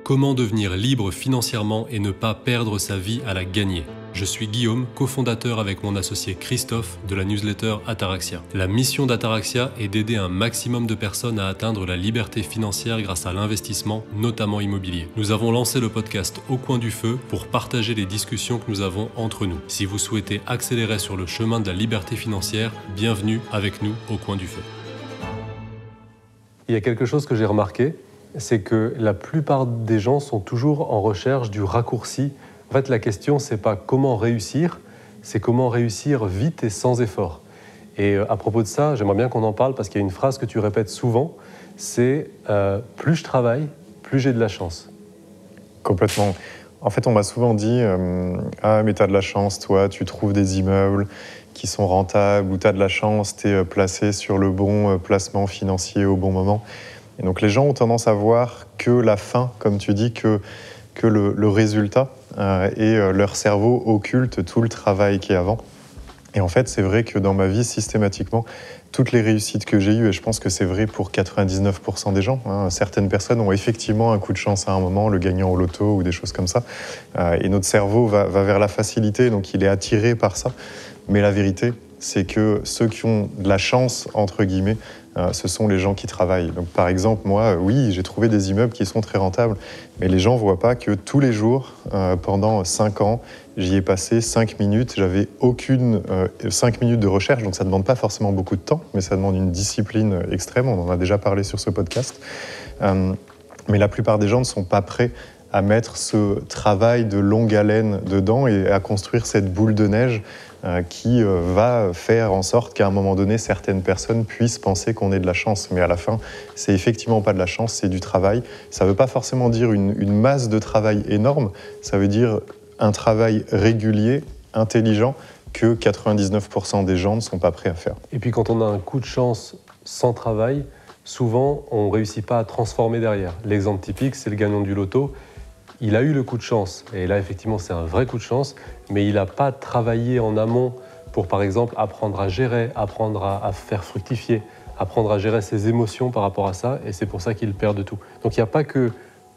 Comment devenir libre financièrement et ne pas perdre sa vie à la gagner? Je suis Guillaume, cofondateur avec mon associé Christophe de la newsletter Ataraxia. La mission d'Ataraxia est d'aider un maximum de personnes à atteindre la liberté financière grâce à l'investissement, notamment immobilier. Nous avons lancé le podcast Au coin du feu pour partager les discussions que nous avons entre nous. Si vous souhaitez accélérer sur le chemin de la liberté financière, bienvenue avec nous au coin du feu. Il y a quelque chose que j'ai remarqué, c'est que la plupart des gens sont toujours en recherche du raccourci. En fait, la question, c'est pas comment réussir, c'est comment réussir vite et sans effort. Et à propos de ça, j'aimerais bien qu'on en parle parce qu'il y a une phrase que tu répètes souvent, c'est plus je travaille, plus j'ai de la chance. Complètement. En fait, on m'a souvent dit « Ah, mais t'as de la chance, toi, tu trouves des immeubles qui sont rentables, ou t'as de la chance, t'es placé sur le bon placement financier au bon moment. » Et donc les gens ont tendance à voir que la fin, comme tu dis, que le résultat, et leur cerveau occulte tout le travail qui est avant. Et en fait, c'est vrai que dans ma vie, systématiquement, toutes les réussites que j'ai eues, et je pense que c'est vrai pour 99% des gens, certaines personnes ont effectivement un coup de chance à un moment, le gagnant au loto ou des choses comme ça, et notre cerveau va vers la facilité, donc il est attiré par ça. Mais la vérité, c'est que ceux qui ont de la chance, entre guillemets, ce sont les gens qui travaillent. Donc, par exemple, moi, oui, j'ai trouvé des immeubles qui sont très rentables, mais les gens ne voient pas que tous les jours, pendant 5 ans, j'y ai passé 5 minutes. J'avais 5 minutes de recherche, donc ça ne demande pas forcément beaucoup de temps, mais ça demande une discipline extrême. On en a déjà parlé sur ce podcast. Mais la plupart des gens ne sont pas prêts à mettre ce travail de longue haleine dedans et à construire cette boule de neige qui va faire en sorte qu'à un moment donné, certaines personnes puissent penser qu'on ait de la chance. Mais à la fin, c'est effectivement pas de la chance, c'est du travail. Ça ne veut pas forcément dire une masse de travail énorme, ça veut dire un travail régulier, intelligent, que 99% des gens ne sont pas prêts à faire. Et puis quand on a un coup de chance sans travail, souvent on ne réussit pas à transformer derrière. L'exemple typique, c'est le gagnant du loto. Il a eu le coup de chance, et là effectivement c'est un vrai coup de chance, mais il n'a pas travaillé en amont pour par exemple apprendre à gérer, apprendre à faire fructifier, apprendre à gérer ses émotions par rapport à ça, et c'est pour ça qu'il perd de tout. Donc il n'y a pas que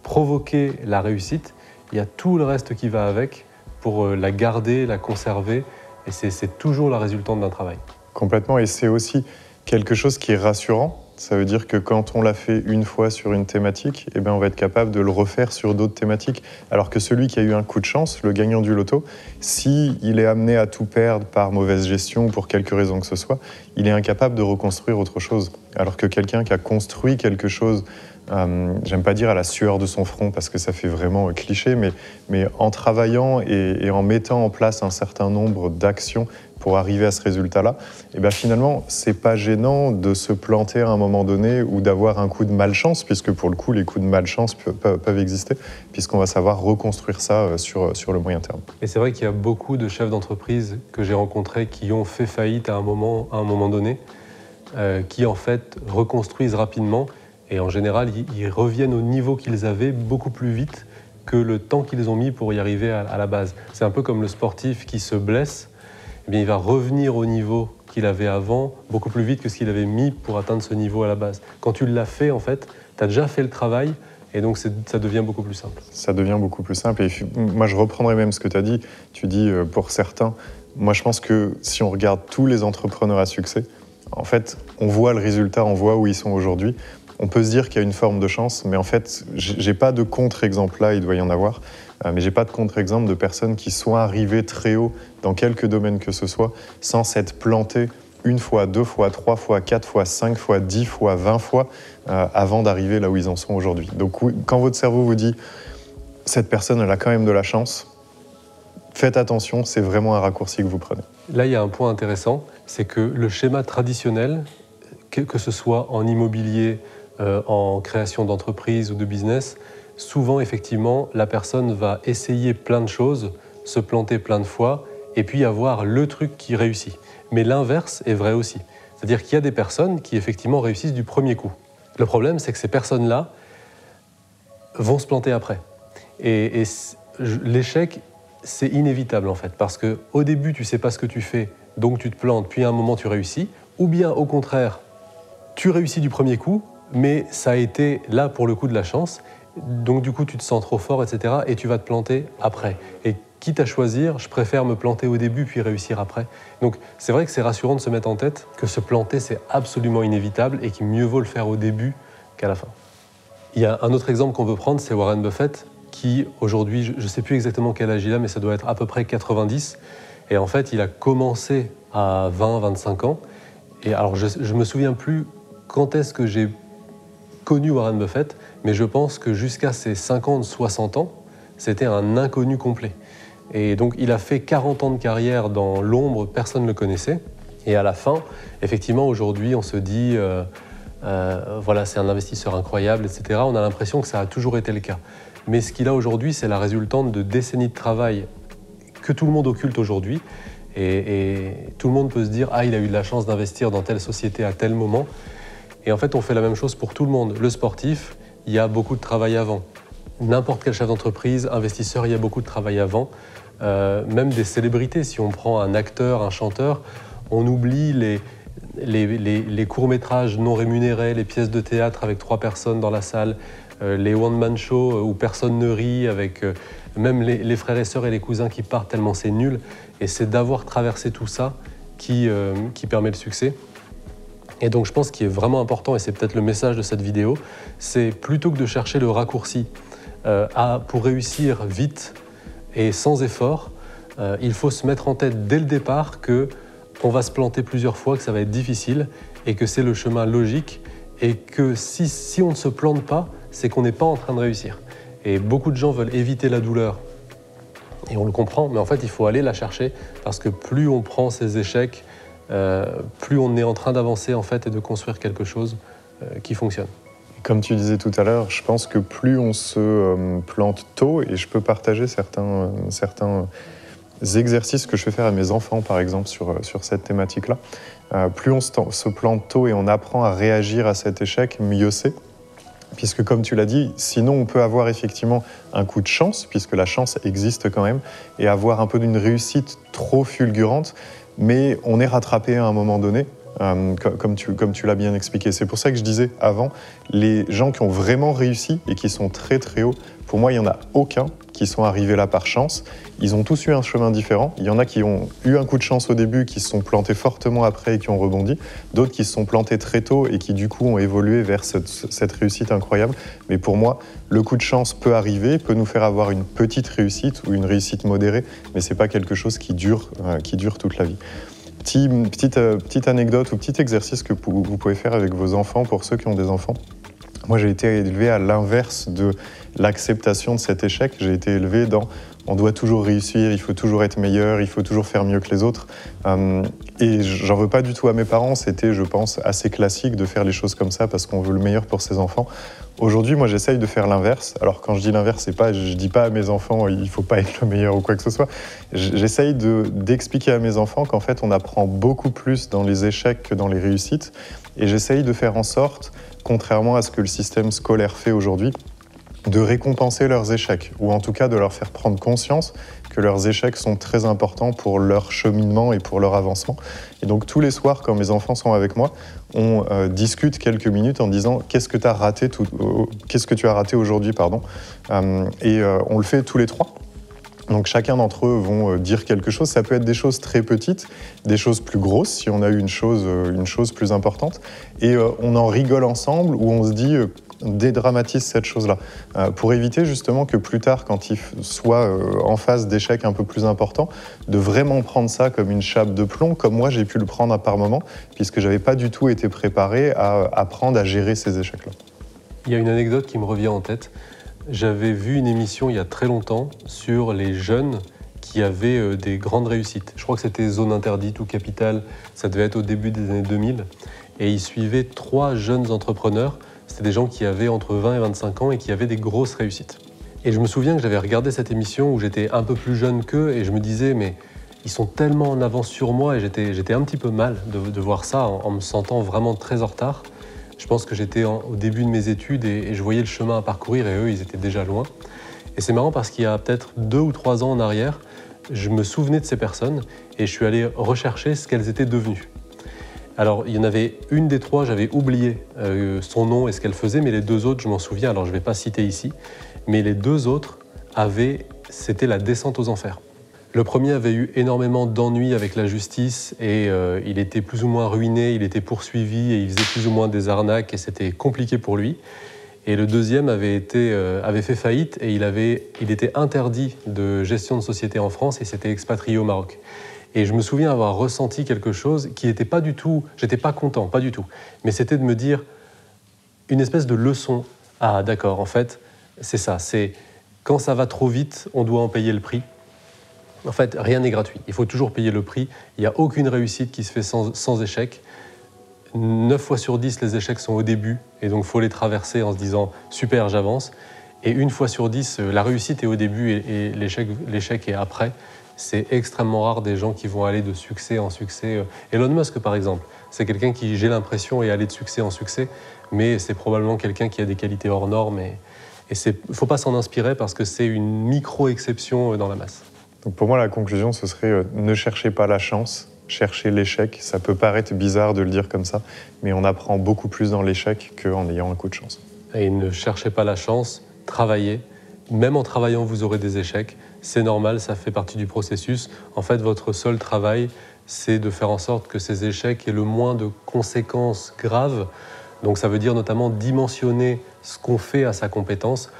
provoquer la réussite, il y a tout le reste qui va avec pour la garder, la conserver, et c'est toujours la résultante d'un travail. Complètement, et c'est aussi quelque chose qui est rassurant. Ça veut dire que quand on l'a fait une fois sur une thématique, eh bien on va être capable de le refaire sur d'autres thématiques. Alors que celui qui a eu un coup de chance, le gagnant du loto, s'il est amené à tout perdre par mauvaise gestion ou pour quelque raison que ce soit, il est incapable de reconstruire autre chose. Alors que quelqu'un qui a construit quelque chose, j'aime pas dire à la sueur de son front parce que ça fait vraiment cliché, mais en travaillant et en mettant en place un certain nombre d'actions pour arriver à ce résultat-là, et bien finalement, c'est pas gênant de se planter à un moment donné ou d'avoir un coup de malchance, puisque pour le coup, les coups de malchance peuvent exister, puisqu'on va savoir reconstruire ça sur le moyen terme. Et c'est vrai qu'il y a beaucoup de chefs d'entreprise que j'ai rencontrés qui ont fait faillite à un moment donné, qui en fait reconstruisent rapidement, et en général, ils reviennent au niveau qu'ils avaient beaucoup plus vite que le temps qu'ils ont mis pour y arriver à la base. C'est un peu comme le sportif qui se blesse, eh bien, il va revenir au niveau qu'il avait avant beaucoup plus vite que ce qu'il avait mis pour atteindre ce niveau à la base. Quand tu l'as fait, en fait, tu as déjà fait le travail et donc ça devient beaucoup plus simple. Ça devient beaucoup plus simple. Et moi, je reprendrai même ce que tu as dit. Tu dis pour certains, moi, je pense que si on regarde tous les entrepreneurs à succès, en fait, on voit le résultat, on voit où ils sont aujourd'hui. On peut se dire qu'il y a une forme de chance, mais en fait, j'ai pas de contre-exemple là, il doit y en avoir, mais j'ai pas de contre-exemple de personnes qui sont arrivées très haut dans quelque domaine que ce soit, sans s'être plantées 1 fois, 2 fois, 3 fois, 4 fois, 5 fois, 10 fois, 20 fois, avant d'arriver là où ils en sont aujourd'hui. Donc oui, quand votre cerveau vous dit « cette personne, elle a quand même de la chance », faites attention, c'est vraiment un raccourci que vous prenez. Là, il y a un point intéressant, c'est que le schéma traditionnel, que ce soit en immobilier, en création d'entreprise ou de business, souvent, effectivement, la personne va essayer plein de choses, se planter plein de fois, et puis avoir le truc qui réussit. Mais l'inverse est vrai aussi. C'est-à-dire qu'il y a des personnes qui, effectivement, réussissent du premier coup. Le problème, c'est que ces personnes-là vont se planter après. Et l'échec, c'est inévitable, en fait, parce qu'au début, tu ne sais pas ce que tu fais, donc tu te plantes, puis à un moment, tu réussis. Ou bien, au contraire, tu réussis du premier coup, mais ça a été là pour le coup de la chance. Donc du coup, tu te sens trop fort, etc. et tu vas te planter après. Et quitte à choisir, je préfère me planter au début puis réussir après. Donc c'est vrai que c'est rassurant de se mettre en tête que se planter, c'est absolument inévitable et qu'il mieux vaut le faire au début qu'à la fin. Il y a un autre exemple qu'on peut prendre, c'est Warren Buffett, qui aujourd'hui, je ne sais plus exactement quel âge il a, mais ça doit être à peu près 90. Et en fait, il a commencé à 20-25 ans. Et alors, je ne me souviens plus quand est-ce que j'ai connu Warren Buffett, mais je pense que jusqu'à ses 50-60 ans, c'était un inconnu complet. Et donc, il a fait 40 ans de carrière dans l'ombre, personne ne le connaissait. Et à la fin, effectivement, aujourd'hui, on se dit, voilà, c'est un investisseur incroyable, etc. On a l'impression que ça a toujours été le cas. Mais ce qu'il a aujourd'hui, c'est la résultante de décennies de travail que tout le monde occulte aujourd'hui. Et tout le monde peut se dire « Ah, il a eu de la chance d'investir dans telle société à tel moment ». Et en fait, on fait la même chose pour tout le monde. Le sportif, il y a beaucoup de travail avant. N'importe quel chef d'entreprise, investisseur, il y a beaucoup de travail avant. Même des célébrités, si on prend un acteur, un chanteur, on oublie les courts-métrages non rémunérés, les pièces de théâtre avec 3 personnes dans la salle, les one-man shows où personne ne rit, avec même les frères et sœurs et les cousins qui partent tellement c'est nul. Et c'est d'avoir traversé tout ça qui permet le succès. Et donc je pense qu'il est vraiment important, et c'est peut-être le message de cette vidéo, c'est plutôt que de chercher le raccourci pour réussir vite et sans effort, il faut se mettre en tête dès le départ qu'on va se planter plusieurs fois, que ça va être difficile et que c'est le chemin logique et que si on ne se plante pas, c'est qu'on n'est pas en train de réussir. Et beaucoup de gens veulent éviter la douleur. Et on le comprend, mais en fait, il faut aller la chercher parce que plus on prend ces échecs, plus on est en train d'avancer en fait et de construire quelque chose qui fonctionne. Comme tu disais tout à l'heure, je pense que plus on se plante tôt, et je peux partager certains exercices que je fais faire à mes enfants, par exemple, sur cette thématique-là, plus on se plante tôt et on apprend à réagir à cet échec, mieux c'est. Puisque comme tu l'as dit, sinon on peut avoir effectivement un coup de chance, puisque la chance existe quand même, et avoir un peu d'une réussite trop fulgurante, mais on est rattrapé à un moment donné, comme tu l'as bien expliqué. C'est pour ça que je disais avant, les gens qui ont vraiment réussi et qui sont très très hauts, pour moi il n'y en a aucun qui sont arrivés là par chance. Ils ont tous eu un chemin différent. Il y en a qui ont eu un coup de chance au début, qui se sont plantés fortement après et qui ont rebondi. D'autres qui se sont plantés très tôt et qui du coup ont évolué vers cette réussite incroyable. Mais pour moi, le coup de chance peut arriver, peut nous faire avoir une petite réussite ou une réussite modérée, mais c'est pas quelque chose qui dure toute la vie. Petite anecdote ou petit exercice que vous pouvez faire avec vos enfants, pour ceux qui ont des enfants. Moi, j'ai été élevé à l'inverse de l'acceptation de cet échec. J'ai été élevé dans on doit toujours réussir, il faut toujours être meilleur, il faut toujours faire mieux que les autres. Et j'en veux pas du tout à mes parents. C'était, je pense, assez classique de faire les choses comme ça parce qu'on veut le meilleur pour ses enfants. Aujourd'hui, moi, j'essaye de faire l'inverse. Alors, quand je dis l'inverse, je dis pas à mes enfants il faut pas être le meilleur ou quoi que ce soit. J'essaye d'expliquer à mes enfants qu'en fait, on apprend beaucoup plus dans les échecs que dans les réussites. Et j'essaye de faire en sorte, contrairement à ce que le système scolaire fait aujourd'hui, de récompenser leurs échecs, ou en tout cas de leur faire prendre conscience que leurs échecs sont très importants pour leur cheminement et pour leur avancement. Et donc tous les soirs, quand mes enfants sont avec moi, on discute quelques minutes en disant « Qu'est-ce que tu as raté aujourd'hui ?» Et on le fait tous les 3. Donc chacun d'entre eux vont dire quelque chose. Ça peut être des choses très petites, des choses plus grosses, si on a eu une chose plus importante. Et on en rigole ensemble, où on se dit dédramatise cette chose-là, pour éviter justement que plus tard, quand il soit en face d'échecs un peu plus importants, de vraiment prendre ça comme une chape de plomb, comme moi j'ai pu le prendre par moment, puisque je n'avais pas du tout été préparé à apprendre à gérer ces échecs-là. Il y a une anecdote qui me revient en tête. J'avais vu une émission il y a très longtemps sur les jeunes qui avaient des grandes réussites. Je crois que c'était Zone Interdite ou Capital, ça devait être au début des années 2000. Et ils suivaient 3 jeunes entrepreneurs. C'était des gens qui avaient entre 20 et 25 ans et qui avaient des grosses réussites. Et je me souviens que j'avais regardé cette émission où j'étais un peu plus jeune qu'eux et je me disais mais ils sont tellement en avance sur moi, et j'étais un petit peu mal de voir ça en me sentant vraiment très en retard. Je pense que j'étais au début de mes études et je voyais le chemin à parcourir et eux, ils étaient déjà loin. Et c'est marrant parce qu'il y a peut-être 2 ou 3 ans en arrière, je me souvenais de ces personnes et je suis allé rechercher ce qu'elles étaient devenues. Alors, il y en avait une des trois, j'avais oublié son nom et ce qu'elle faisait, mais les deux autres, je m'en souviens, alors je ne vais pas citer ici, mais les deux autres c'était la descente aux enfers. Le premier avait eu énormément d'ennuis avec la justice et il était plus ou moins ruiné, il était poursuivi et il faisait plus ou moins des arnaques et c'était compliqué pour lui. Et le deuxième avait fait faillite et il était interdit de gestion de société en France et s'était expatrié au Maroc. Et je me souviens avoir ressenti quelque chose qui n'était pas du tout, j'étais pas content, pas du tout, mais c'était de me dire une espèce de leçon. Ah d'accord, en fait, c'est ça, c'est quand ça va trop vite, on doit en payer le prix. En fait, rien n'est gratuit, il faut toujours payer le prix, il n'y a aucune réussite qui se fait sans échec. 9 fois sur 10, les échecs sont au début, et donc il faut les traverser en se disant « super, j'avance ». Et 1 fois sur 10, la réussite est au début et l'échec est après. C'est extrêmement rare des gens qui vont aller de succès en succès. Elon Musk, par exemple, c'est quelqu'un qui, j'ai l'impression, est allé de succès en succès, mais c'est probablement quelqu'un qui a des qualités hors normes. Et il ne faut pas s'en inspirer parce que c'est une micro-exception dans la masse. Donc pour moi, la conclusion, ce serait ne cherchez pas la chance, cherchez l'échec. Ça peut paraître bizarre de le dire comme ça, mais on apprend beaucoup plus dans l'échec qu'en ayant un coup de chance. Et ne cherchez pas la chance, travaillez. Même en travaillant, vous aurez des échecs. C'est normal, ça fait partie du processus. En fait, votre seul travail, c'est de faire en sorte que ces échecs aient le moins de conséquences graves. Donc ça veut dire notamment dimensionner ce qu'on fait à sa compétence.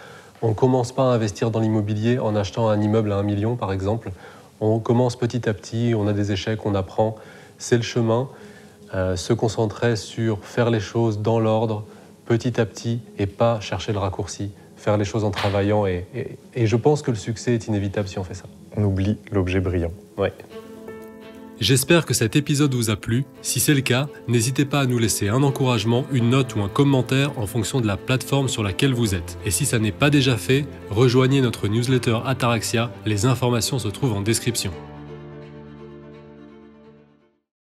On ne commence pas à investir dans l'immobilier en achetant un immeuble à 1 million, par exemple. On commence petit à petit, on a des échecs, on apprend. C'est le chemin. Se concentrer sur faire les choses dans l'ordre, petit à petit, et pas chercher le raccourci. Faire les choses en travaillant. Et je pense que le succès est inévitable si on fait ça. On oublie l'objet brillant. Ouais. J'espère que cet épisode vous a plu. Si c'est le cas, n'hésitez pas à nous laisser un encouragement, une note ou un commentaire en fonction de la plateforme sur laquelle vous êtes. Et si ça n'est pas déjà fait, rejoignez notre newsletter Ataraxia, les informations se trouvent en description.